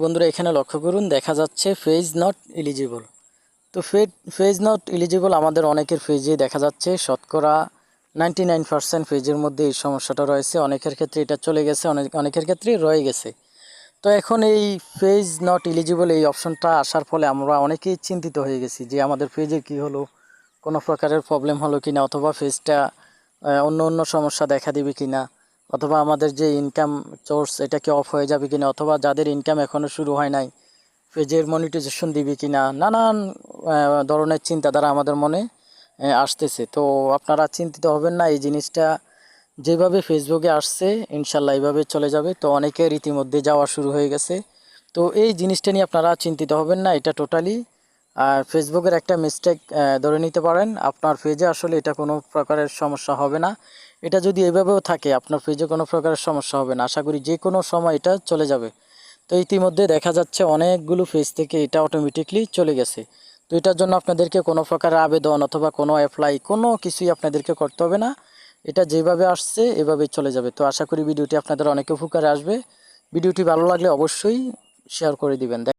বন্ধুরা এখানে লক্ষ্য করুন, দেখা যাচ্ছে পেজ নট এলিজিবল। তো পেজ নট এলিজিবল আমাদের অনেকের পেজে দেখা যাচ্ছে, শতকরা 99% পেজের মধ্যে এই সমস্যাটা রয়েছে। অনেকের ক্ষেত্রে এটা চলে গেছে, অনেকের ক্ষেত্রে রয়ে গেছে। তো এখন এই পেজ নট এলিজিবল এই অপশনটা আসার ফলে আমরা অনেকেই চিন্তিত হয়ে গেছি যে আমাদের পেজে কি হলো, কোনো প্রকারের প্রবলেম হলো কিনা, অথবা পেজটা অন্য সমস্যা দেখা দিবে কিনা, অথবা আমাদের যে ইনকাম সোর্স এটা কি অফ হয়ে যাবে কিনা, অথবা যাদের ইনকাম এখনও শুরু হয় নাই পেজের মনিটাইজেশন দিবে কিনা, নানান ধরনের চিন্তাধারা আমাদের মনে আসতেছে। তো আপনারা চিন্তিত হবেন না, এই জিনিসটা যেভাবে ফেসবুকে আসছে ইনশাল্লাহ এইভাবে চলে যাবে। তো অনেকের ইতিমধ্যে যাওয়া শুরু হয়ে গেছে। তো এই জিনিসটা নিয়ে আপনারা চিন্তিত হবেন না, এটা টোটালি ফেসবুকের একটা মিস্টেক ধরে নিতে পারেন। আপনার পেজে আসলে এটা কোনো প্রকারের সমস্যা হবে না। এটা যদি এভাবেও থাকে আপনার পেজে কোনো প্রকারের সমস্যা হবে না, আশা করি যে কোনো সময় এটা চলে যাবে। তো ইতিমধ্যে দেখা যাচ্ছে অনেকগুলো পেজ থেকে এটা অটোমেটিকলি চলে গেছে। তো এটার জন্য আপনাদেরকে কোনো প্রকারের আবেদন অথবা কোনো অ্যাপ্লাই কোনো কিছুই আপনাদেরকে করতে হবে না, এটা যেভাবে আসছে এভাবেই চলে যাবে। তো আশা করি ভিডিওটি আপনাদের অনেক উপকারে আসবে। ভিডিওটি ভালো লাগলে অবশ্যই শেয়ার করে দিবেন।